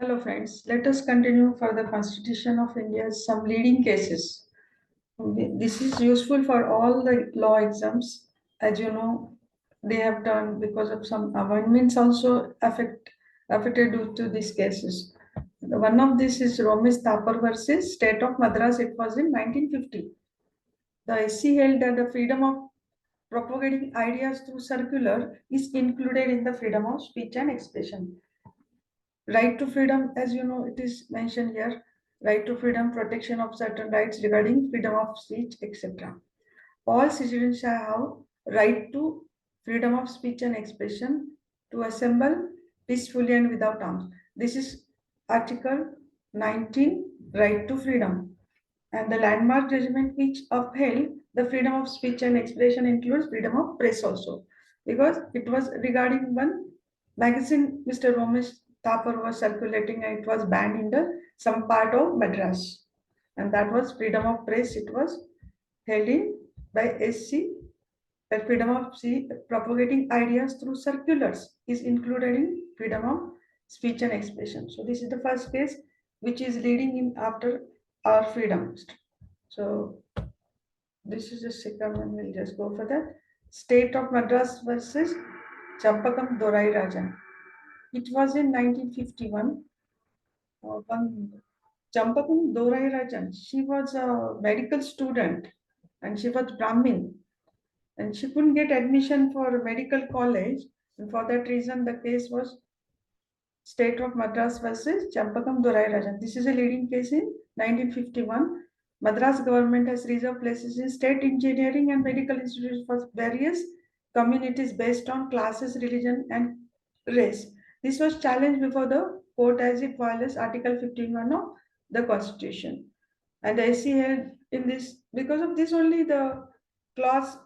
Hello friends, let us continue for the Constitution of India's some leading cases. This is useful for all the law exams. As you know, they have done because of some amendments also affected due to these cases. One of this is Romesh Thapar versus State of Madras. It was in 1950. The SC held that the freedom of propagating ideas through circular is included in the freedom of speech and expression. Right to freedom, as you know, it is mentioned here, right to freedom, protection of certain rights regarding freedom of speech, etc. All citizens shall have right to freedom of speech and expression to assemble peacefully and without arms. This is Article 19, right to freedom. And the landmark judgment which upheld the freedom of speech and expression includes freedom of press also, because it was regarding one magazine Mr. Romesh Thapar was circulating and it was banned in the some part of Madras, and that was freedom of press. It was held in by SC. That freedom of propagating ideas through circulars is included in freedom of speech and expression. So this is the first case which is leading in after our freedom. So this is the second one. We'll just go for that. State of Madras versus Champakam Dorai Rajan. It was in 1951. Champakam Dorai Rajan. She was a medical student and she was Brahmin and she couldn't get admission for a medical college. And for that reason, the case was State of Madras versus Champakam Dorai Rajan. This is a leading case in 1951. Madras government has reserved places in state engineering and medical institutes for various communities based on classes, religion, and race. This was challenged before the court as it violates Article 15(1) of the Constitution. And the SC held in this, because of this only the clause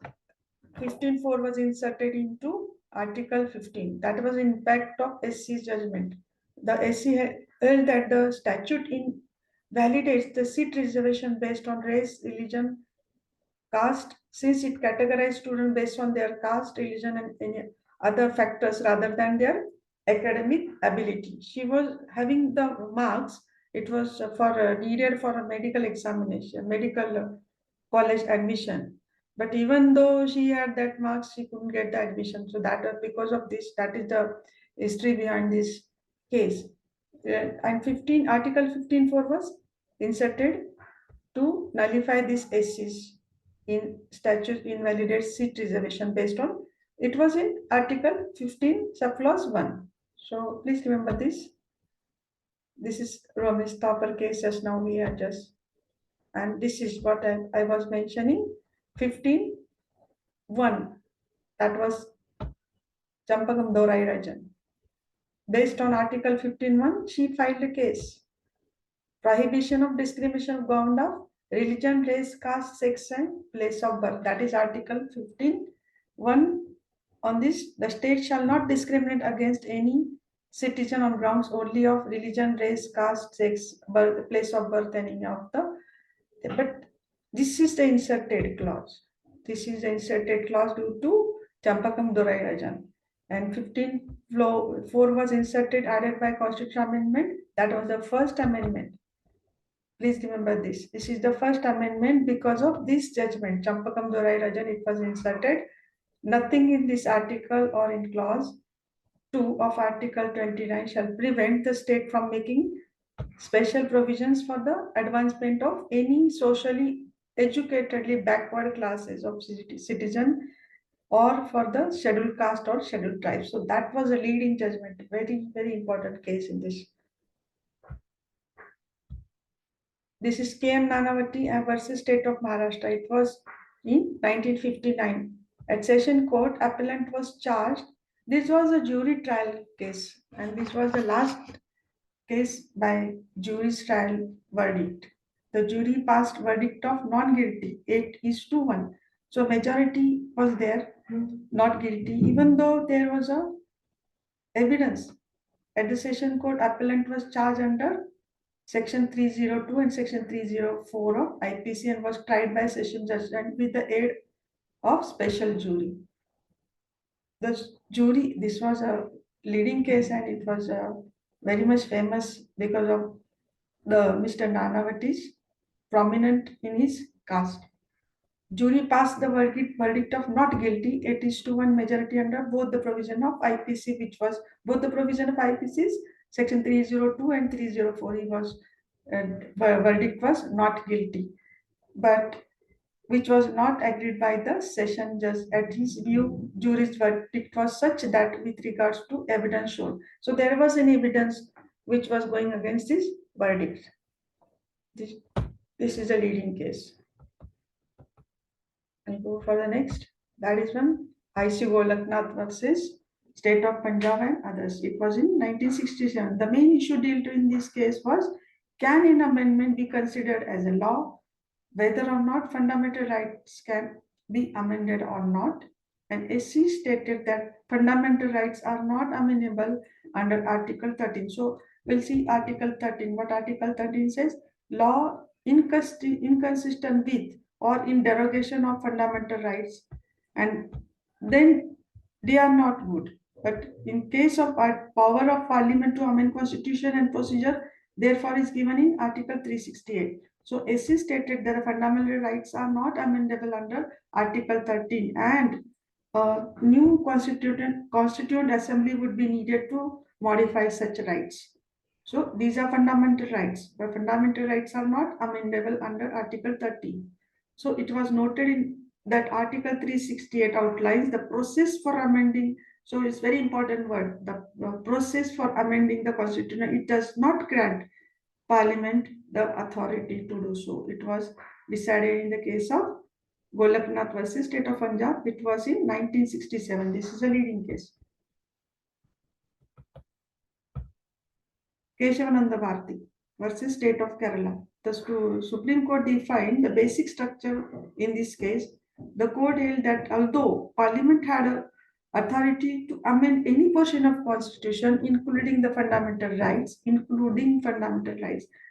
15(4) was inserted into Article 15. That was impact of SC's judgment. The SC held that the statute invalidates the seat reservation based on race, religion, caste, since it categorized students based on their caste, religion, and any other factors rather than their academic ability. She was having the marks. It was for needed for a medical examination, medical college admission. But even though she had that marks, she couldn't get the admission. So that because of this, that is the history behind this case. And 15 Article 15(4) was inserted to nullify this SCs in statute invalidate seat reservation based on it was in Article 15 subclause 1. So please remember this. This is Romesh Thapar case as now we are just, and this is what I was mentioning 15(1). That was Champakam Dorai Rajan. Based on Article 15(1), she filed a case. Prohibition of discrimination of ground of religion, race, caste, sex, and place of birth. That is Article 15(1). On this, the state shall not discriminate against any citizen on grounds only of religion, race, caste, sex, birth, place of birth, and any of the. But this is the inserted clause. This is the inserted clause due to Champakam Dorai Rajan. And 15(4) was inserted, added by Constitutional Amendment. That was the first amendment. Please remember this. This is the first amendment because of this judgment. Champakam Dorai Rajan, it was inserted. Nothing in this article or in clause 2 of Article 29 shall prevent the state from making special provisions for the advancement of any socially educatedly backward classes of citizen or for the scheduled caste or scheduled tribe. So that was a leading judgment, very, very important case in this. This is K.M. Nanavati versus State of Maharashtra. It was in 1959. At Session Court, appellant was charged. This was a jury trial case, and this was the last case by jury's trial verdict. The jury passed verdict of non-guilty, 8:1. So majority was there, not guilty, even though there was a evidence. At the Session Court, appellant was charged under Section 302 and Section 304 of IPC and was tried by session judge and with the aid of special jury. The jury, this was a leading case and it was very much famous because of the Mr. Nanavati's prominent in his caste. Jury passed the verdict of not guilty, 8 is to 1 majority under both the provision of IPC, which was both the provision of IPC's section 302 and 304. He was verdict was not guilty, but which was not agreed by the session judge. At his view, jury's verdict was such that with regards to evidence shown. So there was an evidence which was going against this verdict. This is a leading case. And go for the next. That is one I.C. Golaknath versus State of Punjab and others. It was in 1967. The main issue dealt in this case was, can an amendment be considered as a law, whether or not fundamental rights can be amended or not. And SC stated that fundamental rights are not amendable under Article 13. So we'll see Article 13. What Article 13 says? Law inconsistent with or in derogation of fundamental rights, and then they are not good. But in case of power of Parliament to amend Constitution and procedure, therefore is given in Article 368. So SC stated that the fundamental rights are not amendable under Article 13, and a new constituent assembly would be needed to modify such rights. So these are fundamental rights, but fundamental rights are not amendable under Article 13. So it was noted in that Article 368 outlines the process for amending. So it's very important word, the process for amending the Constitution. It does not grant Parliament the authority to do so. It was decided in the case of Golaknath versus State of Punjab. It was in 1967. This is a leading case. Keshavananda Bharati versus State of Kerala. The Supreme Court defined the basic structure in this case. The court held that although Parliament had a authority to amend any portion of Constitution, including fundamental rights,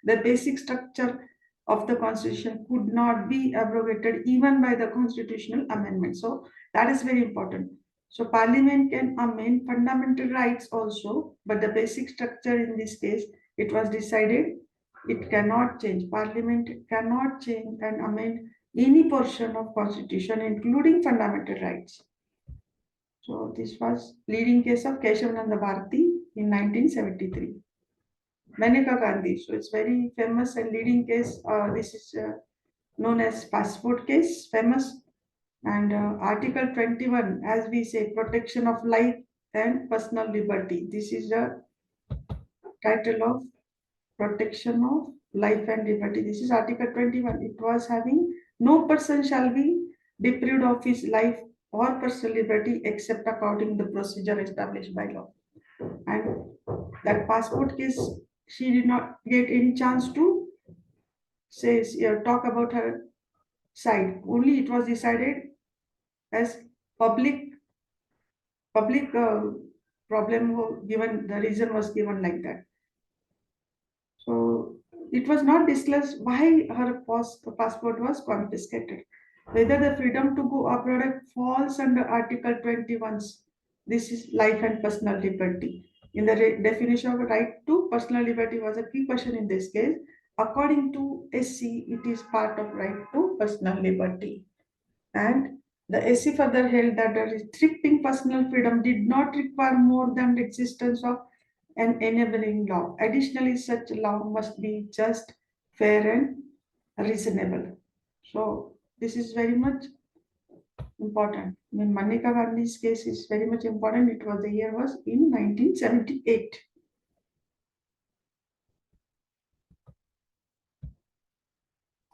the basic structure of the Constitution could not be abrogated even by the constitutional amendment. So that is very important. So Parliament can amend fundamental rights also, but the basic structure in this case, it was decided it cannot change. Parliament cannot change and amend any portion of Constitution, including fundamental rights. So this was leading case of Keshavananda Bharati in 1973. Maneka Gandhi. So it's very famous and leading case. This is known as passport case, famous. And Article 21, as we say, protection of life and personal liberty. This is the title of protection of life and liberty. This is Article 21. It was having no person shall be deprived of his life or personal liberty except according to the procedure established by law. And that passport case, she did not get any chance to say talk about her side. Only it was decided as public problem given, the reason was given like that. So it was not disclosed why her passport was confiscated. Whether the freedom to go abroad falls under Article 21's, this is life and personal liberty. In the definition of right to personal liberty was a key question in this case. According to SC, it is part of right to personal liberty. And the SC further held that the restricting personal freedom did not require more than the existence of an enabling law. Additionally, such law must be just, fair, and reasonable. So this is very much important. I mean, Maneka Gandhi's case is very much important. It was, the year was in 1978.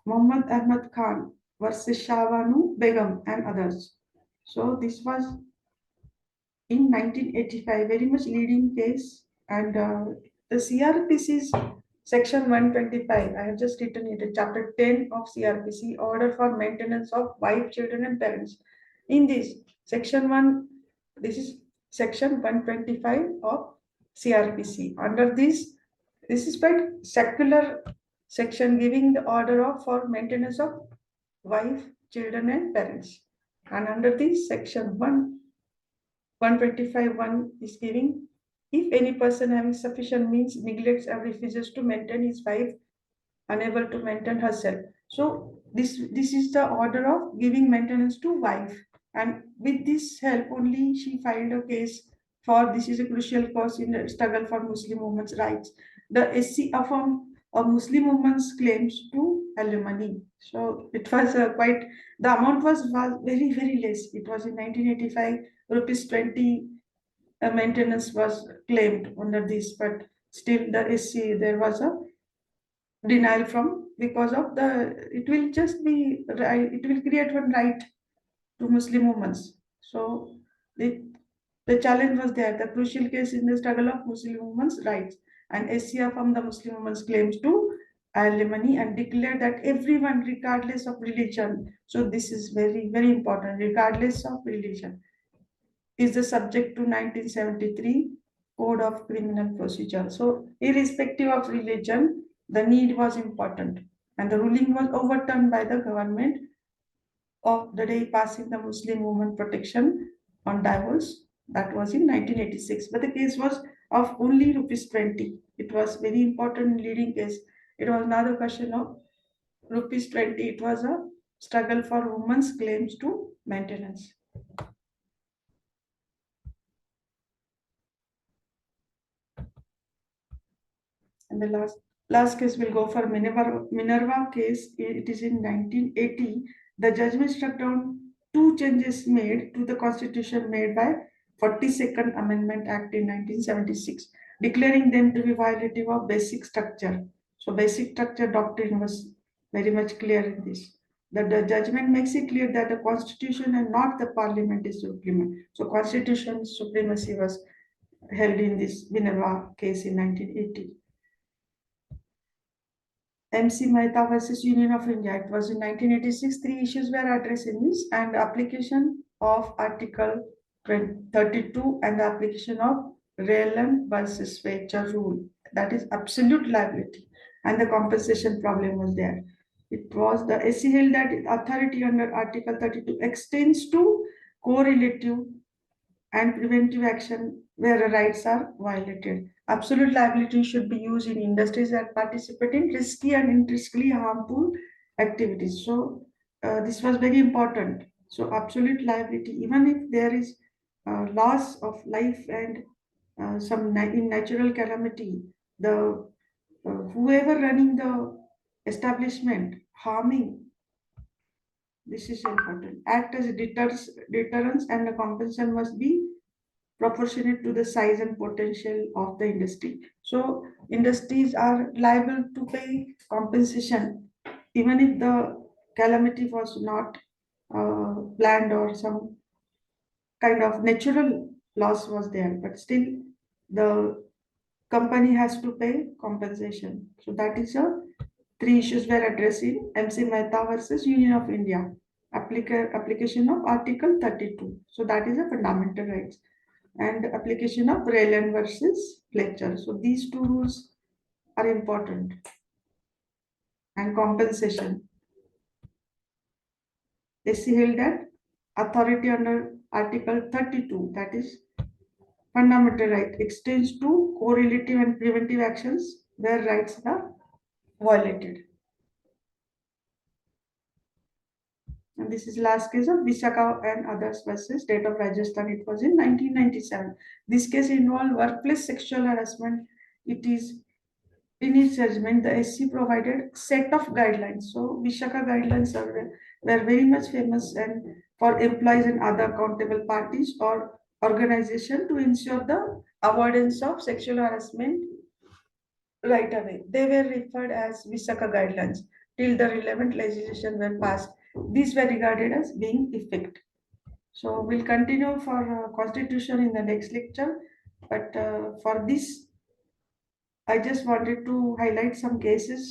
Muhammad Ahmad Khan versus Shahbanu Begum and others. So this was in 1985, very much leading case. And the CRPC's section 125, I have just written it, chapter 10 of CRPC, order for maintenance of wife, children and parents. In this section 1, this is section 125 of CRPC. Under this is quite secular section giving the order of for maintenance of wife, children and parents. And under this section 125.1 is giving If any person having sufficient means neglects or refuses to maintain his wife, unable to maintain herself. So this is the order of giving maintenance to wife, and with this help only she filed a case for this is a crucial cause in the struggle for Muslim women's rights. The SC affirmed a Muslim woman's claims to alimony. So it was quite the amount was very less. It was in 1985 rupees 20 maintenance was claimed under this, but still the SC there was a denial from because of the it will just be right, it will create one right to Muslim women. So the challenge was there, the crucial case in the struggle of Muslim women's rights, and SCA from the Muslim women's claims to alimony and declared that everyone regardless of religion, so this is very important, regardless of religion, is the subject to 1973 Code of Criminal Procedure. So, irrespective of religion, the need was important, and the ruling was overturned by the government of the day passing the Muslim Women Protection on Divorce. That was in 1986. But the case was of only rupees 20. It was very important leading case. It was not a question of rupees 20. It was a struggle for women's claims to maintenance. And the last case will go for Minerva case. It is in 1980. The judgment struck down two changes made to the constitution made by 42nd Amendment Act in 1976, declaring them to be violative of basic structure. So basic structure doctrine was very much clear in this. That the judgment makes it clear that the constitution and not the parliament is supreme. So constitution supremacy was held in this Minerva case in 1980. MC Mehta versus Union of India. It was in 1986. Three issues were addressed in this, and application of Article 32 and the application of Raylan versus Fletcher rule. That is absolute liability, and the compensation problem was there. It was the SC held that authority under Article 32 extends to correlative and preventive action where rights are violated. Absolute liability should be used in industries that participate in risky and intrinsically harmful activities. So this was very important. So absolute liability, even if there is loss of life and in natural calamity, the whoever running the establishment harming, this is important. Act as a deterrence, and the compensation must be proportionate to the size and potential of the industry. So industries are liable to pay compensation even if the calamity was not planned or some kind of natural loss was there, but still the company has to pay compensation. So that is a three issues were addressed in MC Mehta versus Union of India. Application of Article 32. So that is a fundamental rights, and application of Raylan versus Fletcher. So these two rules are important. And compensation. SC held that authority under Article 32, that is fundamental right, extends to correlative and preventive actions where rights are violated. And this is last case of Vishaka and others versus State of Rajasthan. It was in 1997. This case involved workplace sexual harassment. It is in its judgment, the SC provided set of guidelines. So Vishaka guidelines were very much famous and for employees and other accountable parties or organization to ensure the avoidance of sexual harassment right away. They were referred as Vishaka guidelines till the relevant legislation were passed. These were regarded as being effect. So we'll continue for constitution in the next lecture. But for this, I just wanted to highlight some cases